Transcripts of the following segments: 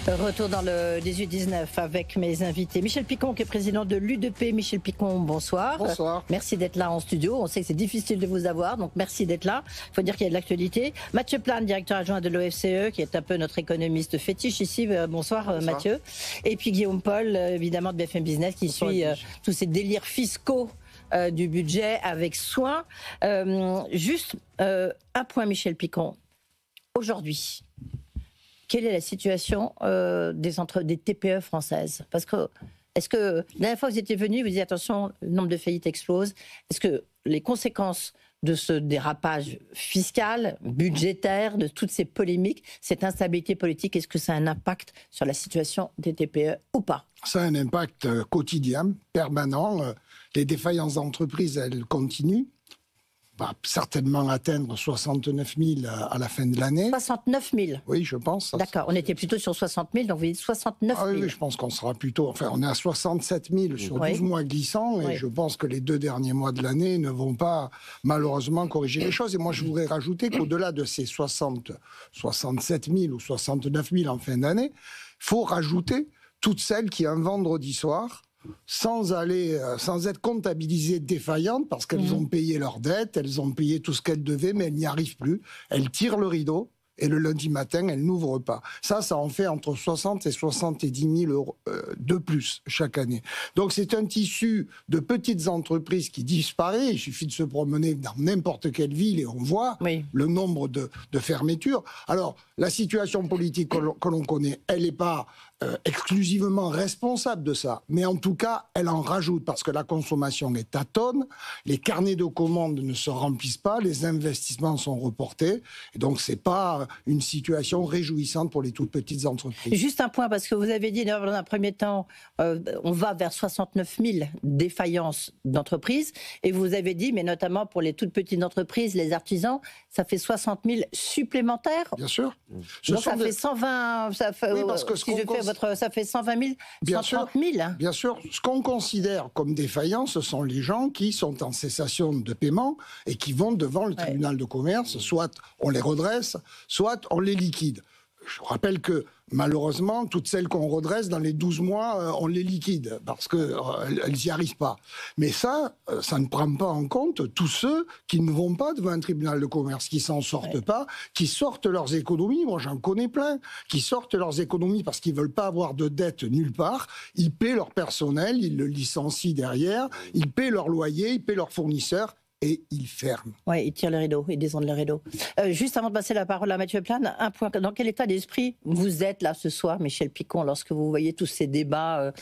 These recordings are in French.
Retour dans le 18-19 avec mes invités. Michel Picon, qui est président de l'UDP. Michel Picon, bonsoir. Bonsoir. Merci d'être là en studio. On sait que c'est difficile de vous avoir, donc merci d'être là. Il faut dire qu'il y a de l'actualité. Mathieu Plane, directeur adjoint de l'OFCE, qui est un peu notre économiste fétiche ici. Bonsoir, Mathieu. Et puis Guillaume Paul, évidemment, de BFM Business, qui suit tous ces délires fiscaux du budget avec soin. Juste un point, Michel Picon. Aujourd'hui, quelle est la situation des TPE françaises? Parce que, est-ce que, la dernière fois que vous étiez venu, vous disiez attention, le nombre de faillites explose. Est-ce que les conséquences de ce dérapage fiscal, budgétaire, de toutes ces polémiques, cette instabilité politique, est-ce que ça a un impact sur la situation des TPE ou pas? Ça a un impact quotidien, permanent. Les défaillances d'entreprises, elles continuent. Va certainement atteindre 69 000 à la fin de l'année. 69 000 ? Oui, je pense. D'accord, on était plutôt sur 60 000, donc vous dites 69 000. Oui, je pense qu'on sera plutôt... Enfin, on est à 67 000 sur 12 mois glissants, et je pense que les 2 derniers mois de l'année ne vont pas, malheureusement, corriger les choses. Et moi, je voudrais rajouter qu'au-delà de ces 67 000 ou 69 000 en fin d'année, il faut rajouter toutes celles qui, un vendredi soir, sans être comptabilisées défaillantes, parce qu'elles ont payé leurs dettes, elles ont payé tout ce qu'elles devaient, mais elles n'y arrivent plus. Elles tirent le rideau, et le lundi matin, elles n'ouvrent pas. Ça en fait entre 60 et 70 000 euros de plus chaque année. Donc c'est un tissu de petites entreprises qui disparaît. Il suffit de se promener dans n'importe quelle ville et on voit le nombre de fermetures. Alors, la situation politique que l'on connaît, elle n'est pas exclusivement responsable de ça. Mais en tout cas, elle en rajoute parce que la consommation est à tonnes, les carnets de commandes ne se remplissent pas, les investissements sont reportés. Et donc, c'est pas une situation réjouissante pour les toutes petites entreprises. Juste un point, parce que vous avez dit dans un premier temps, on va vers 69 000 défaillances d'entreprises. Et vous avez dit, mais notamment pour les toutes petites entreprises, les artisans, ça fait 60 000 supplémentaires. Bien sûr. Donc ça fait 120... Ça fait, oui, parce que ça fait 120 000, 130 000. Bien sûr. Ce qu'on considère comme défaillants, ce sont les gens qui sont en cessation de paiement et qui vont devant le tribunal de commerce. Soit on les redresse, soit on les liquide. Je rappelle que, malheureusement, toutes celles qu'on redresse, dans les 12 mois, on les liquide, parce qu'elles n'y arrivent pas. Mais ça ne prend pas en compte tous ceux qui ne vont pas devant un tribunal de commerce, qui s'en sortent pas, qui sortent leurs économies, moi j'en connais plein, qui sortent leurs économies parce qu'ils ne veulent pas avoir de dette nulle part, ils paient leur personnel, ils le licencient derrière, ils paient leur loyer, ils paient leurs fournisseurs, et ils ferment. Oui, ils tirent le rideau, ils descendent le rideau. Juste avant de passer la parole à Mathieu Plane, un point. Dans quel état d'esprit vous êtes là ce soir, Michel Picon, lorsque vous voyez tous ces débats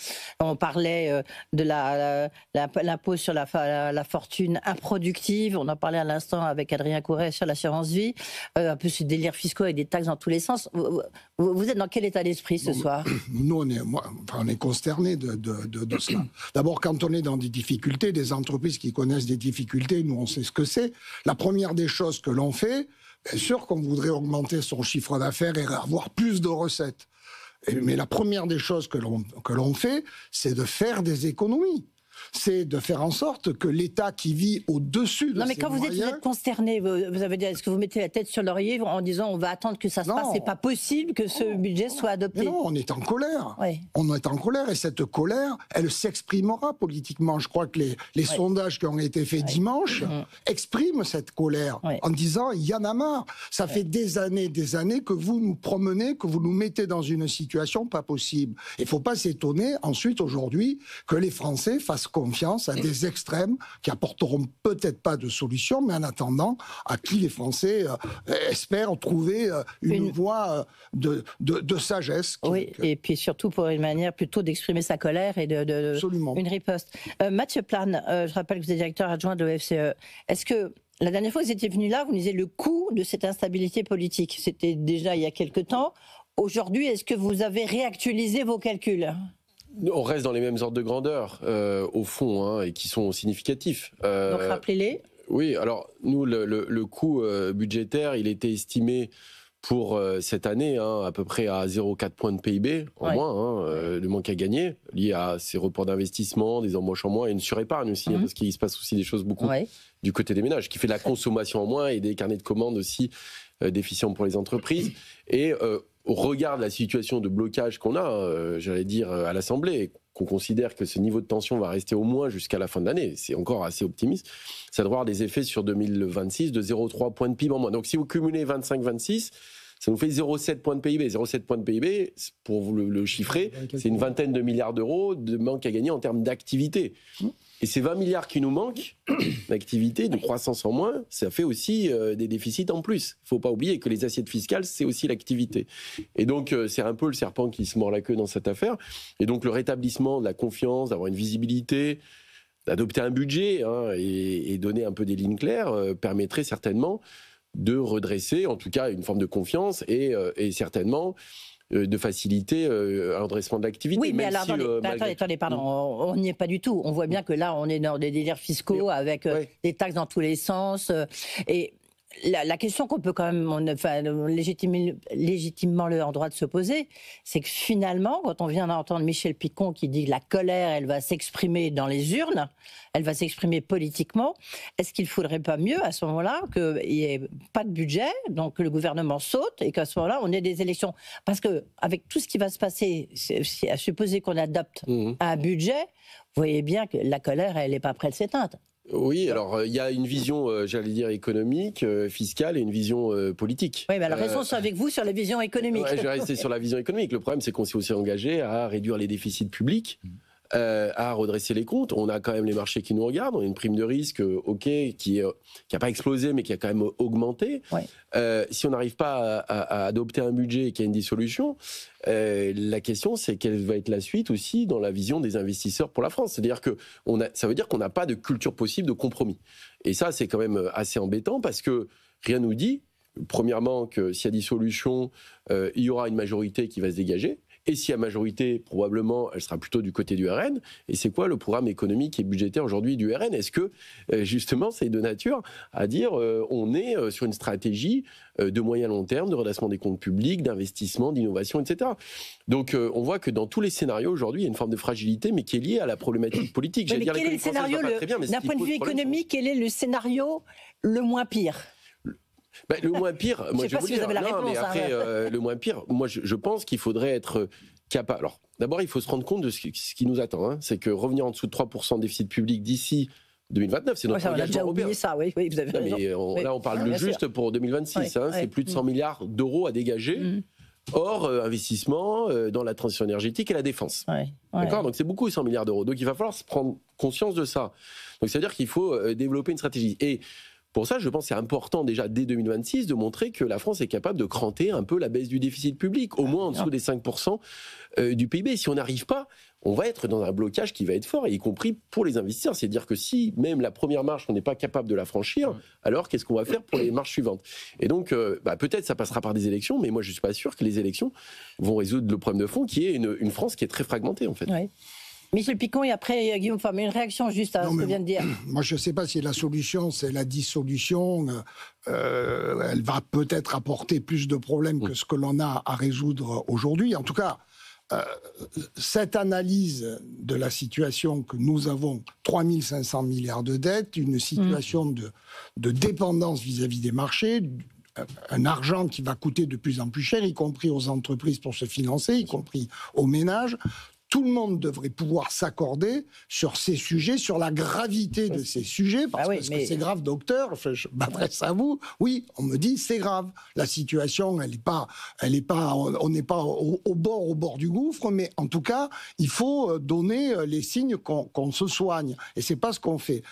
on parlait de l'impôt sur la fortune improductive, on en parlait à l'instant avec Adrien Couret sur l'assurance vie, un peu ce délire fiscaux avec des taxes dans tous les sens. Vous êtes dans quel état d'esprit ce soir? Nous, on est consternés de cela. D'abord, quand on est dans des difficultés, des entreprises qui connaissent des difficultés, nous, on sait ce que c'est. La première des choses que l'on fait, bien sûr qu'on voudrait augmenter son chiffre d'affaires et avoir plus de recettes. Mais la première des choses que l'on fait, c'est de faire des économies. C'est de faire en sorte que l'État qui vit au-dessus de ses moyens... Non, mais quand vous êtes consterné, vous avez dit, est-ce que vous mettez la tête sur l'oreiller en disant on va attendre que ça se passe, c'est pas possible que ce budget soit adopté? Mais non, on est en colère. Oui. On est en colère et cette colère, elle s'exprimera politiquement. Je crois que les sondages qui ont été faits dimanche expriment cette colère en disant il y en a marre. Ça fait des années que vous nous promenez, que vous nous mettez dans une situation pas possible. Il ne faut pas s'étonner ensuite aujourd'hui que les Français fassent confiance à des extrêmes qui apporteront peut-être pas de solution, mais en attendant, à qui les Français espèrent trouver une voie de sagesse. Oui, et puis surtout pour une manière plutôt d'exprimer sa colère et une riposte. Mathieu Plane, je rappelle que vous êtes directeur adjoint de l'OFCE. Est-ce que la dernière fois que vous étiez venu là, vous nous disiez le coût de cette instabilité politique? C'était déjà il y a quelque temps. Aujourd'hui, est-ce que vous avez réactualisé vos calculs? On reste dans les mêmes ordres de grandeur, au fond, et qui sont significatifs. Donc rappelez-les. Oui, alors nous, le coût budgétaire, il était estimé pour cette année à peu près à 0,4 points de PIB en moins, le manque à gagner, lié à ces reports d'investissement, des embauches en moins et une surépargne aussi, parce qu'il se passe aussi des choses beaucoup du côté des ménages, qui fait de la consommation en moins et des carnets de commandes aussi déficients pour les entreprises. Et au regard de la situation de blocage qu'on a, j'allais dire, à l'Assemblée, qu'on considère que ce niveau de tension va rester au moins jusqu'à la fin de l'année, c'est encore assez optimiste, ça devrait avoir des effets sur 2026 de 0,3 points de PIB en moins. Donc si vous cumulez 25-26, ça nous fait 0,7 points de PIB. 0,7 points de PIB, pour vous le chiffrer, c'est une vingtaine de milliards d'euros de manque à gagner en termes d'activité. Et ces 20 milliards qui nous manquent d'activité, de croissance en moins, ça fait aussi des déficits en plus. Il ne faut pas oublier que les assiettes fiscales, c'est aussi l'activité. Et donc, c'est un peu le serpent qui se mord la queue dans cette affaire. Et donc, le rétablissement de la confiance, d'avoir une visibilité, d'adopter un budget et donner un peu des lignes claires permettrait certainement de redresser, en tout cas, une forme de confiance et certainement de faciliter un redressement de l'activité. Oui, mais alors, attendez, pardon, on n'y est pas du tout. On voit bien que là, on est dans des délires fiscaux avec des taxes dans tous les sens. Et la question qu'on peut quand même légitimement le en droit de se poser, c'est que finalement, quand on vient d'entendre Michel Picon qui dit que la colère, elle va s'exprimer dans les urnes, elle va s'exprimer politiquement, est-ce qu'il ne faudrait pas mieux à ce moment-là qu'il n'y ait pas de budget, donc que le gouvernement saute et qu'à ce moment-là, on ait des élections? Parce qu'avec tout ce qui va se passer, à supposer qu'on adopte un budget, vous voyez bien que la colère, elle n'est pas prête de s'éteindre. Oui, alors il y a une vision, j'allais dire, économique, fiscale et une vision politique. Oui, mais alors restons avec vous sur la vision économique. Ouais, je vais rester sur la vision économique. Le problème, c'est qu'on s'est aussi engagé à réduire les déficits publics, à redresser les comptes. On a quand même les marchés qui nous regardent. On a une prime de risque, qui n'a pas explosé, mais qui a quand même augmenté. Ouais. Si on n'arrive pas à adopter un budget et qu'il y a une dissolution, la question, c'est quelle va être la suite aussi dans la vision des investisseurs pour la France. C'est-à-dire que ça veut dire qu'on n'a pas de culture possible de compromis. Et ça, c'est quand même assez embêtant parce que rien nous dit, premièrement, que s'il y a dissolution, il y aura une majorité qui va se dégager. Et s'il y a majorité, probablement, elle sera plutôt du côté du RN. Et c'est quoi le programme économique et budgétaire aujourd'hui du RN? Est-ce que, justement, c'est de nature à dire on est sur une stratégie de moyen long terme, de redressement des comptes publics, d'investissement, d'innovation, etc. Donc, on voit que dans tous les scénarios, aujourd'hui, il y a une forme de fragilité, mais qui est liée à la problématique politique. Mais quel est le scénario, d'un point de vue économique, quel est le scénario le moins pire? Le moins pire, moi je vais vous dire, mais après, le moins pire, moi je pense qu'il faudrait être capable. Alors, d'abord, il faut se rendre compte de ce qui nous attend. C'est que revenir en dessous de 3% de déficit public d'ici 2029, c'est notre engagement européen. Ça, oui, vous avez raison. Mais là, on parle de juste pour 2026. C'est plus de 100 milliards d'euros à dégager. Hors investissement dans la transition énergétique et la défense. D'accord ? Donc c'est beaucoup 100 milliards d'euros. Donc il va falloir se prendre conscience de ça. Donc ça veut dire qu'il faut développer une stratégie. Et pour ça, je pense que c'est important déjà dès 2026 de montrer que la France est capable de cranter un peu la baisse du déficit public, au moins en dessous des 5% du PIB. Si on n'arrive pas, on va être dans un blocage qui va être fort, y compris pour les investisseurs. C'est-à-dire que si même la première marche, on n'est pas capable de la franchir, alors qu'est-ce qu'on va faire pour les marches suivantes? Et donc, peut-être ça passera par des élections, mais moi je ne suis pas sûr que les élections vont résoudre le problème de fond, qui est une France qui est très fragmentée en fait. Oui. Michel Picon et après Guillaume Fam, une réaction juste à ce que vient de dire. Moi, je ne sais pas si la solution, c'est la dissolution. Elle va peut-être apporter plus de problèmes que ce que l'on a à résoudre aujourd'hui. En tout cas, cette analyse de la situation que nous avons, 3 500 milliards de dettes, une situation de dépendance vis-à-vis des marchés, un argent qui va coûter de plus en plus cher, y compris aux entreprises pour se financer, y compris aux ménages. Tout le monde devrait pouvoir s'accorder sur ces sujets, sur la gravité de ces sujets, parce que c'est grave, docteur, je m'adresse à vous. Oui, on me dit c'est grave. La situation, elle est pas, on n'est pas au bord du gouffre, mais en tout cas, il faut donner les signes qu'on se soigne. Et c'est pas ce qu'on fait.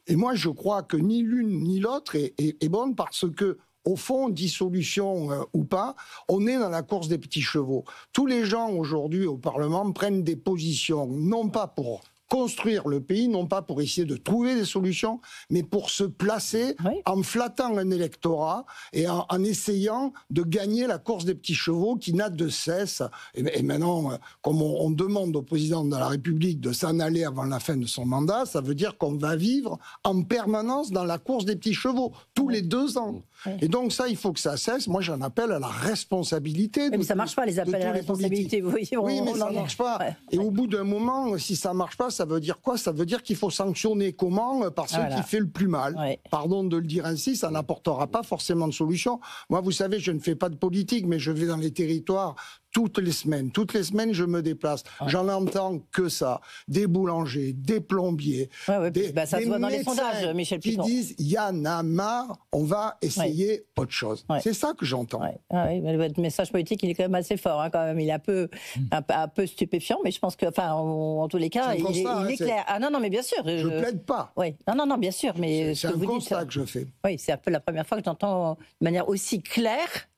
Et moi, je crois que ni l'une ni l'autre est bonne, parce que au fond, dissolution ou pas, on est dans la course des petits chevaux. Tous les gens aujourd'hui au Parlement prennent des positions, non pas pour construire le pays, non pas pour essayer de trouver des solutions, mais pour se placer en flattant un électorat et en essayant de gagner la course des petits chevaux qui n'a de cesse. Et maintenant, comme on demande au président de la République de s'en aller avant la fin de son mandat, ça veut dire qu'on va vivre en permanence dans la course des petits chevaux, tous les 2 ans. Et donc ça, il faut que ça cesse. Moi, j'en appelle à la responsabilité. Mais ça ne marche pas, les appels à la responsabilité. Vous voyez, oui, mais ça ne marche pas. Et au bout d'un moment, si ça ne marche pas, ça veut dire quoi? Ça veut dire qu'il faut sanctionner comment? Par ceux qui fait le plus mal. Ouais. Pardon de le dire ainsi, ça n'apportera pas forcément de solution. Moi, vous savez, je ne fais pas de politique, mais je vais dans les territoires toutes les semaines. Toutes les semaines, je me déplace. Ouais. J'en entends que ça. Des boulangers, des plombiers, des ça se voit dans les sondages, Michel Piquant, qui disent, il y en a marre, on va essayer autre chose. C'est ça que j'entends. Mais votre message politique, il est quand même assez fort, hein, quand même. Il est un peu stupéfiant, mais je pense que, enfin, en tous les cas, il est clair. Ah non, mais bien sûr. Je plaide pas. Oui. Non, bien sûr, mais c'est un constat que je fais. Oui, c'est un peu la première fois que j'entends de manière aussi claire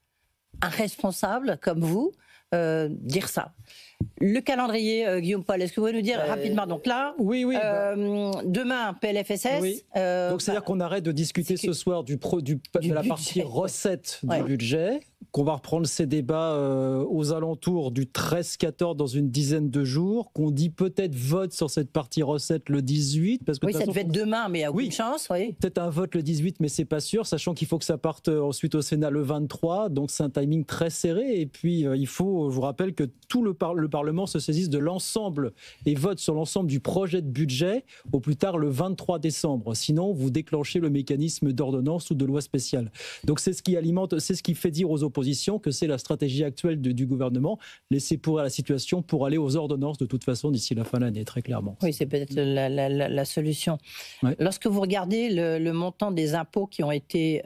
un responsable comme vous dire ça. Le calendrier, Guillaume Paul, est-ce que vous pouvez nous dire rapidement? Donc là, demain, PLFSS. Oui. Donc c'est-à-dire qu'on arrête de discuter ce soir de la partie recette du budget, qu'on va reprendre ces débats aux alentours du 13-14 dans une dizaine de jours, qu'on dit peut-être vote sur cette partie recette le 18. Parce que ça devait être demain, mais il n'y a aucune chance. Oui. Peut-être un vote le 18, mais c'est pas sûr, sachant qu'il faut que ça parte ensuite au Sénat le 23, donc c'est un timing très serré. Et puis il faut, je vous rappelle que tout le Parlement se saisisse de l'ensemble et vote sur l'ensemble du projet de budget au plus tard le 23 décembre. Sinon, vous déclenchez le mécanisme d'ordonnance ou de loi spéciale. Donc c'est ce qui alimente, c'est ce qui fait dire aux oppositions que c'est la stratégie actuelle du gouvernement, laisser pourrir la situation pour aller aux ordonnances de toute façon d'ici la fin de l'année, très clairement. Oui, c'est peut-être la solution. Ouais. Lorsque vous regardez le montant des impôts qui ont été...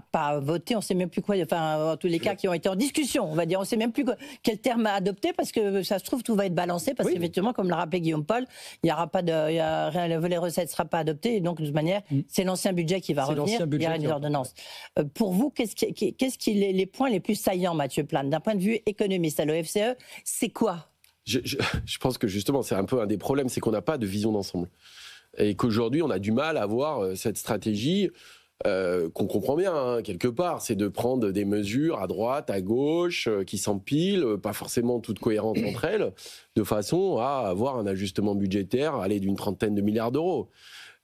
pas voté, on ne sait même plus quoi, enfin en tous les cas qui ont été en discussion, on va dire, on ne sait même plus quel terme adopter parce que ça se trouve tout va être balancé parce qu'effectivement, comme l'a rappelé Guillaume Paul, il y aura pas les recettes ne seront pas adoptées et donc de toute manière, c'est l'ancien budget qui va revenir, il y aura des ordonnances. Pour vous, qu'est-ce qui les points les plus saillants, Mathieu Plane, d'un point de vue économiste à l'OFCE, c'est quoi? Je pense que justement, c'est un peu un des problèmes, c'est qu'on n'a pas de vision d'ensemble et qu'aujourd'hui, on a du mal à avoir cette stratégie. Qu'on comprend bien, hein, quelque part, c'est de prendre des mesures à droite, à gauche, qui s'empilent, pas forcément toutes cohérentes entre elles, de façon à avoir un ajustement budgétaire, aller d'une 30aine de milliards d'euros.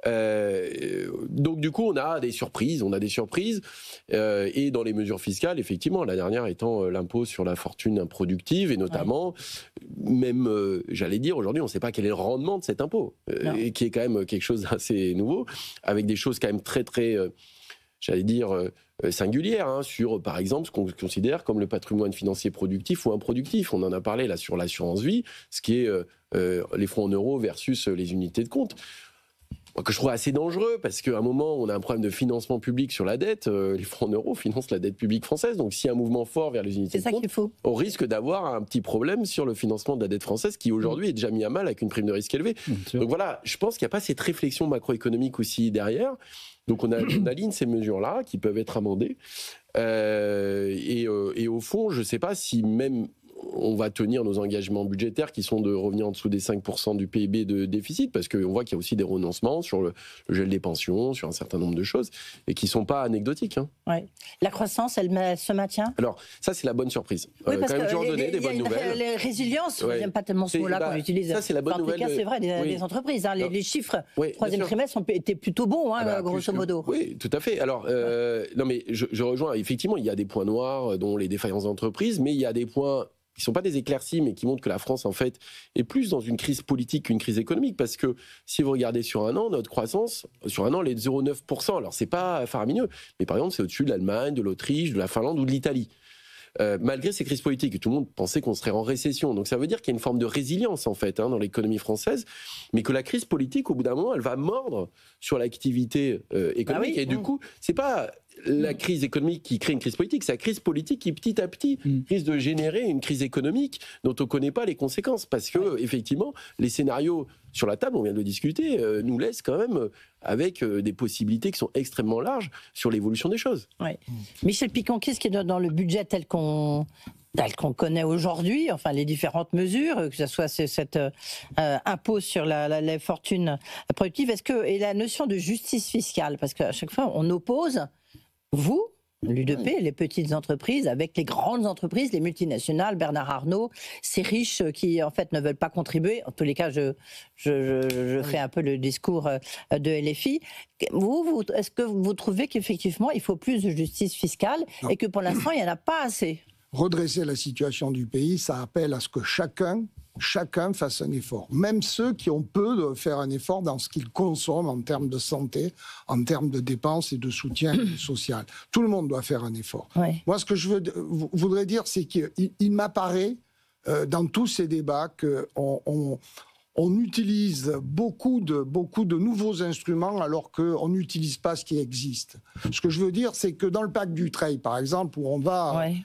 Donc du coup, on a des surprises, et dans les mesures fiscales, effectivement, la dernière étant l'impôt sur la fortune improductive, et notamment, même, j'allais dire, aujourd'hui, on ne sait pas quel est le rendement de cet impôt, et qui est quand même quelque chose d'assez nouveau, avec des choses quand même très, j'allais dire, singulières, hein, sur, par exemple, ce qu'on considère comme le patrimoine financier productif ou improductif. On en a parlé là sur l'assurance vie, ce qui est les fonds en euros versus les unités de compte. Que je trouve assez dangereux, parce qu'à un moment, on a un problème de financement public sur la dette. Les fonds en euros financent la dette publique française. Donc, s'il y a un mouvement fort vers les unités de compte, on risque d'avoir un petit problème sur le financement de la dette française, qui aujourd'hui est déjà mis à mal avec une prime de risque élevée. Donc voilà, je pense qu'il n'y a pas cette réflexion macroéconomique aussi derrière. Donc, on aligne ces mesures-là qui peuvent être amendées. Et au fond, je ne sais pas si même on va tenir nos engagements budgétaires qui sont de revenir en dessous des 5% du PIB de déficit, parce qu'on voit qu'il y a aussi des renoncements sur le gel des pensions, sur un certain nombre de choses, et qui ne sont pas anecdotiques. Hein. Ouais. La croissance, elle se maintient? Alors, ça, c'est la bonne surprise. Oui, parce des bonnes nouvelles. Les résiliences, je n'aime pas tellement ce mot-là qu'on utilise. Ça, c'est la bonne nouvelle. En tout cas, c'est vrai, des entreprises. Hein, les chiffres troisième trimestre étaient plutôt bons, hein, grosso modo. Oui, tout à fait. Alors, non, mais je rejoins. Effectivement, il y a des points noirs, dont les défaillances d'entreprises, mais il y a des points qui ne sont pas des éclaircies, mais qui montrent que la France, en fait, est plus dans une crise politique qu'une crise économique. Parce que si vous regardez sur un an, notre croissance, sur un an, elle est de 0,9%. Alors, ce n'est pas faramineux, mais par exemple, c'est au-dessus de l'Allemagne, de l'Autriche, de la Finlande ou de l'Italie. Malgré ces crises politiques, tout le monde pensait qu'on serait en récession. Donc ça veut dire qu'il y a une forme de résilience, en fait, hein, dans l'économie française, mais que la crise politique, au bout d'un moment, elle va mordre sur l'activité économique. Et du coup, c'est pas la crise économique qui crée une crise politique, c'est la crise politique qui, petit à petit, risque de générer une crise économique dont on ne connaît pas les conséquences. Parce que, effectivement, les scénarios sur la table, on vient de le discuter, nous laissent quand même avec des possibilités qui sont extrêmement larges sur l'évolution des choses. Ouais. Michel Piquant, qu'est-ce qui est dans le budget tel qu'on connaît aujourd'hui, enfin les différentes mesures, que ce soit cet impôt sur la fortune productive, et la notion de justice fiscale, parce qu'à chaque fois on oppose, vous, l'UDP, les petites entreprises, avec les grandes entreprises, les multinationales, Bernard Arnault, ces riches qui en fait ne veulent pas contribuer. En tous les cas, je fais un peu le discours de LFI. Est-ce que vous trouvez qu'effectivement il faut plus de justice fiscale et que pour l'instant il n'y en a pas assez? Redresser la situation du pays, ça appelle à ce que chacun chacun fasse un effort. Même ceux qui ont peu de faire un effort dans ce qu'ils consomment en termes de santé, en termes de dépenses et de soutien social. Tout le monde doit faire un effort. Ouais. Moi, ce que je voudrais dire, c'est qu'il m'apparaît dans tous ces débats qu'on utilise beaucoup de nouveaux instruments alors qu'on n'utilise pas ce qui existe. Ce que je veux dire, c'est que dans le pacte du Trail, par exemple, où on va... Ouais.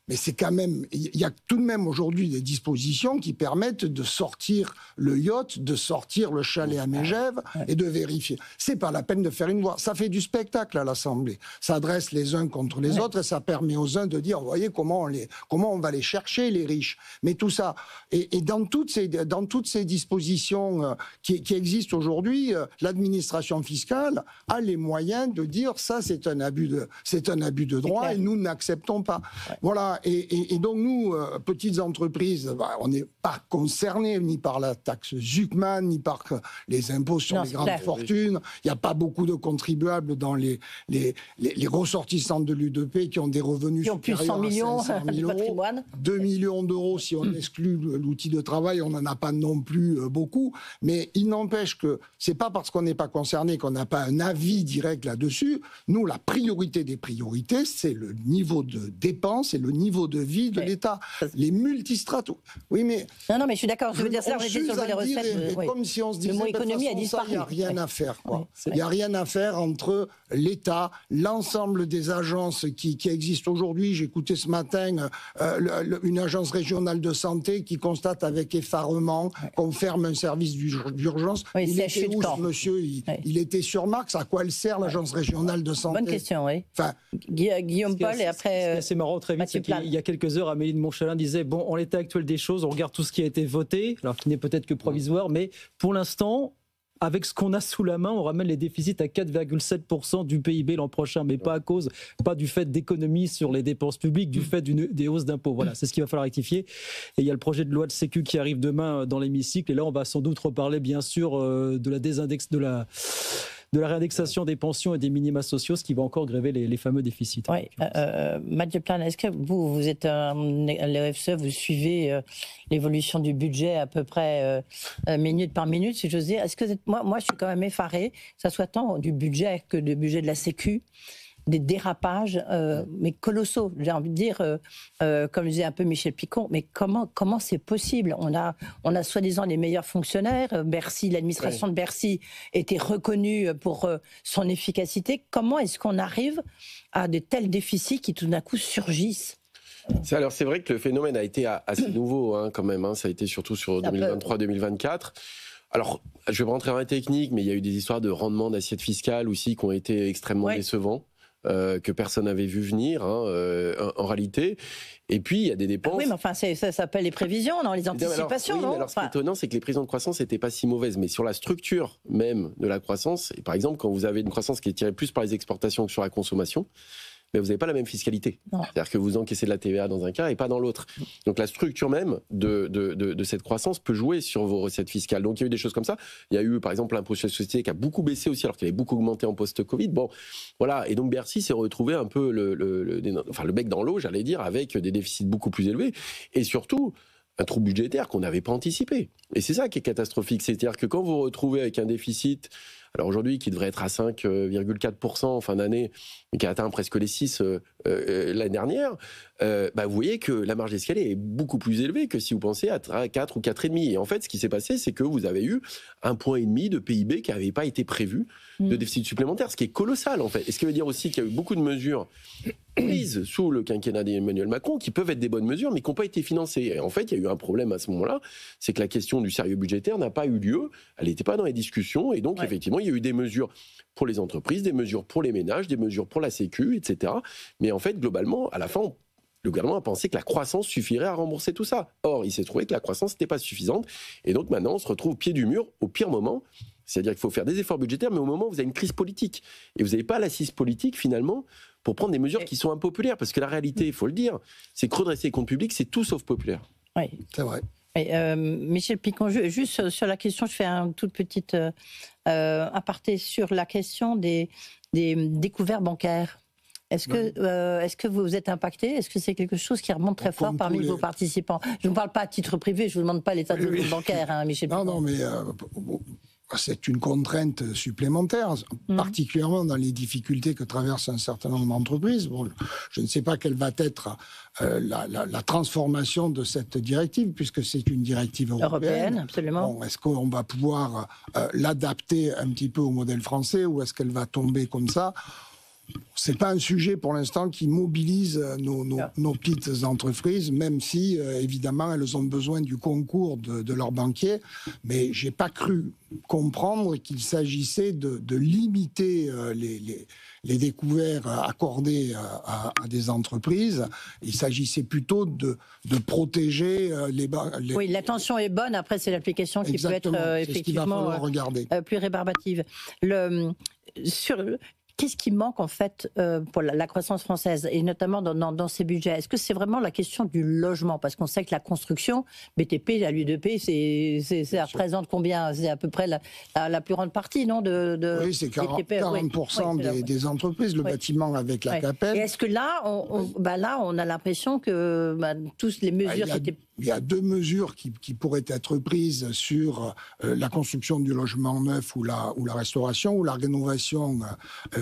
Mais c'est quand même, il y a tout de même aujourd'hui des dispositions qui permettent de sortir le yacht, de sortir le chalet à Mégève et de vérifier. C'est pas la peine de faire une voie. Ça fait du spectacle à l'Assemblée. Ça adresse les uns contre les autres et ça permet aux uns de dire, vous voyez comment on va les chercher, les riches. Mais tout ça, et dans toutes ces dispositions qui existent aujourd'hui, l'administration fiscale a les moyens de dire ça, c'est un abus de droit et nous n'acceptons pas. Voilà. Et donc nous, petites entreprises, on n'est pas concernés ni par la taxe Zuckman, ni par les impôts sur les grandes fortunes. Il n'y a pas beaucoup de contribuables dans les ressortissants de l'UDP qui ont des revenus supérieurs à 500 000 euros. 2 millions d'euros, si on exclut l'outil de travail, on n'en a pas non plus beaucoup. Mais il n'empêche que c'est pas parce qu'on n'est pas concerné qu'on n'a pas un avis direct là-dessus. Nous, la priorité des priorités, c'est le niveau de dépenses et le niveau de vie de l'État. Les multistrates. Oui, mais... Non, mais je suis d'accord. Je veux dire ça, on était sur les recettes. Comme si on se disait, le mot économie a disparu. Il n'y a rien à faire. Il n'y a rien à faire entre l'État, l'ensemble des agences qui existent aujourd'hui. J'ai écouté ce matin une agence régionale de santé qui constate avec effarement qu'on ferme un service d'urgence. Oui, il était où, ce monsieur? Il était sur Marx. À quoi elle sert, l'agence régionale de santé? Bonne question, oui. Enfin, Guillaume Paul et après... C'est marrant, très vite, il y a quelques heures, Amélie de Montchalin disait, bon, en l'état actuel des choses, on regarde tout ce qui a été voté, alors qui n'est peut-être que provisoire, mais pour l'instant, avec ce qu'on a sous la main, on ramène les déficits à 4,7% du PIB l'an prochain, mais pas du fait d'économies sur les dépenses publiques, du fait des hausses d'impôts. Voilà, c'est ce qu'il va falloir rectifier. Et il y a le projet de loi de Sécu qui arrive demain dans l'hémicycle, et là, on va sans doute reparler, bien sûr, de la réindexation des pensions et des minima sociaux, ce qui va encore gréver les fameux déficits. Oui. Mathieu Plane, est-ce que vous êtes l'OFCE, vous suivez l'évolution du budget à peu près minute par minute, si j'ose dire. Est-ce que moi, je suis quand même effarée, que ça soit tant du budget que du budget de la Sécu, des dérapages, mais colossaux. J'ai envie de dire, comme disait un peu Michel Picon, mais comment c'est possible? On a soi-disant les meilleurs fonctionnaires. Bercy, l'administration de Bercy était reconnue pour son efficacité. Comment est-ce qu'on arrive à de tels déficits qui tout d'un coup surgissent? Alors c'est vrai que le phénomène a été assez nouveau quand même. Ça a été surtout sur 2023-2024. Alors, je vais pas rentrer dans la technique, mais il y a eu des histoires de rendement d'assiette fiscale aussi qui ont été extrêmement décevants. Que personne n'avait vu venir, en réalité. Et puis, il y a des dépenses... Oui, mais enfin, ça s'appelle les prévisions, non, les anticipations, non? Alors, ce qui est étonnant, c'est que les prévisions de croissance n'étaient pas si mauvaises. Mais sur la structure même de la croissance, et par exemple, quand vous avez une croissance qui est tirée plus par les exportations que sur la consommation, mais vous n'avez pas la même fiscalité. C'est-à-dire que vous encaissez de la TVA dans un cas et pas dans l'autre. Donc la structure même de cette croissance peut jouer sur vos recettes fiscales. Donc il y a eu des choses comme ça. Il y a eu par exemple l'impôt sur les sociétés qui a beaucoup baissé aussi alors qu'il avait beaucoup augmenté en post-Covid. Bon, voilà. Et donc Bercy s'est retrouvé un peu le bec dans l'eau, j'allais dire, avec des déficits beaucoup plus élevés. Et surtout, un trou budgétaire qu'on n'avait pas anticipé. Et c'est ça qui est catastrophique. C'est-à-dire que quand vous vous retrouvez avec un déficit, alors aujourd'hui qui devrait être à 5,4% en fin d'année, mais qui a atteint presque les 6 l'année dernière, vous voyez que la marge d'escalier est beaucoup plus élevée que si vous pensez à 4 ou 4,5. Et en fait, ce qui s'est passé, c'est que vous avez eu 1,5 point de PIB qui n'avait pas été prévu de déficit supplémentaire, ce qui est colossal en fait. Et ce qui veut dire aussi qu'il y a eu beaucoup de mesures prises sous le quinquennat d'Emmanuel Macron qui peuvent être des bonnes mesures mais qui n'ont pas été financées. Et en fait, il y a eu un problème à ce moment-là, c'est que la question du sérieux budgétaire n'a pas eu lieu, elle n'était pas dans les discussions et donc effectivement, il y a eu des mesures pour les entreprises, des mesures pour les ménages, des mesures pour la Sécu, etc. Mais en fait, globalement, à la fin, le gouvernement a pensé que la croissance suffirait à rembourser tout ça. Or, il s'est trouvé que la croissance n'était pas suffisante. Et donc maintenant, on se retrouve au pied du mur au pire moment. C'est-à-dire qu'il faut faire des efforts budgétaires, mais au moment où vous avez une crise politique. Et vous n'avez pas l'assise politique, finalement, pour prendre des mesures qui sont impopulaires. Parce que la réalité, il faut le dire, c'est que redresser les comptes publics, c'est tout sauf populaire. Oui, c'est vrai. Michel Picon, juste sur la question, je fais un toute petite aparté sur la question des découvertes bancaires. Est-ce que vous êtes impacté? Est-ce que c'est quelque chose qui remonte très fort parmi vos participants? Je ne vous parle pas à titre privé, je ne vous demande pas l'état de votre bancaire, hein, Michel Picon. Non, mais c'est une contrainte supplémentaire, particulièrement dans les difficultés que traversent un certain nombre d'entreprises. Bon, je ne sais pas quelle va être la transformation de cette directive, puisque c'est une directive européenne. Absolument. Bon, est-ce qu'on va pouvoir l'adapter un petit peu au modèle français, ou est-ce qu'elle va tomber comme ça? C'est pas un sujet pour l'instant qui mobilise nos petites entreprises, même si évidemment elles ont besoin du concours de leurs banquiers. Mais j'ai pas cru comprendre qu'il s'agissait de limiter les découvertes accordées à des entreprises. Il s'agissait plutôt de protéger les banques. Oui, l'intention est bonne. Après, c'est l'application qui peut être effectivement plus rébarbative. Qu'est-ce qui manque en fait pour la croissance française, et notamment dans ces budgets? Est-ce que c'est vraiment la question du logement? Parce qu'on sait que la construction, BTP, la l'UDP, ça représente combien? C'est à peu près la plus grande partie, non? Oui, c'est 40% des entreprises, le bâtiment avec la CAPEB. Et est-ce que là, on a l'impression que toutes les mesures qui étaient... Il y a deux mesures qui pourraient être prises sur la construction du logement neuf ou la restauration ou la rénovation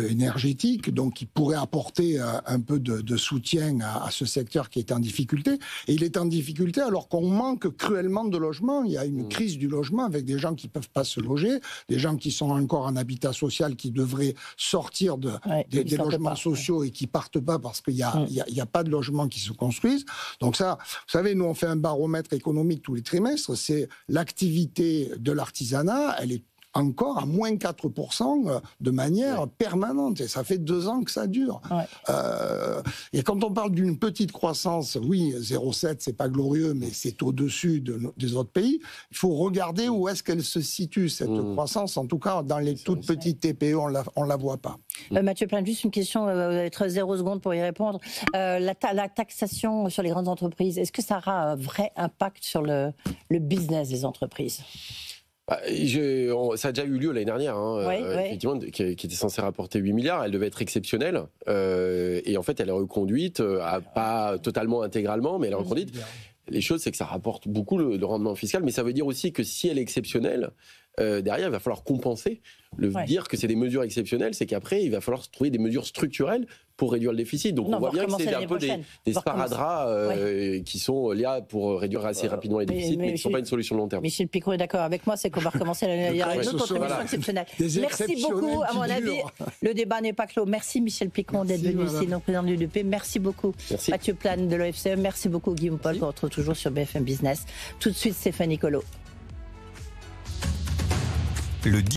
énergétique, donc qui pourrait apporter un peu de soutien à ce secteur qui est en difficulté. Et il est en difficulté alors qu'on manque cruellement de logements. Il y a une crise du logement avec des gens qui ne peuvent pas se loger, des gens qui sont encore en habitat social qui devraient sortir des logements sociaux et qui ne partent pas parce qu'il n'y a pas de logements qui se construisent. Donc ça, vous savez, nous on fait un baromètre économique tous les trimestres, c'est l'activité de l'artisanat, elle est encore à moins 4% de manière permanente. Et ça fait 2 ans que ça dure. Et quand on parle d'une petite croissance, oui, 0,7, c'est pas glorieux, mais c'est au-dessus des autres pays. Il faut regarder où est-ce qu'elle se situe, cette croissance. En tout cas, dans les toutes petites TPE, on la voit pas. Mathieu Plane, juste une question, être 0 secondes pour y répondre. La taxation sur les grandes entreprises, est-ce que ça aura un vrai impact sur le business des entreprises? Ça a déjà eu lieu l'année dernière, effectivement, qui était censée rapporter 8 milliards. Elle devait être exceptionnelle. Et en fait, elle est reconduite, pas totalement intégralement, mais elle est reconduite. Les choses, c'est que ça rapporte beaucoup le rendement fiscal, mais ça veut dire aussi que si elle est exceptionnelle, derrière, il va falloir compenser. Dire que c'est des mesures exceptionnelles, c'est qu'après, il va falloir trouver des mesures structurelles pour réduire le déficit. Donc on voit bien que c'est un peu des sparadraps qui sont là pour réduire assez rapidement les déficits, mais qui ne sont pas une solution de long terme. Michel Picon est d'accord avec moi, c'est qu'on va recommencer l'année dernière avec une autre contribution exceptionnelle. Merci beaucoup, à mon avis, le débat n'est pas clos. Merci Michel Picon d'être venu ici, donc président de l'UDP. Merci beaucoup Mathieu Plane de l'OFCE. Merci beaucoup Guillaume Paul, qu'on retrouve toujours sur BFM Business. Tout de suite Stéphanie Colo.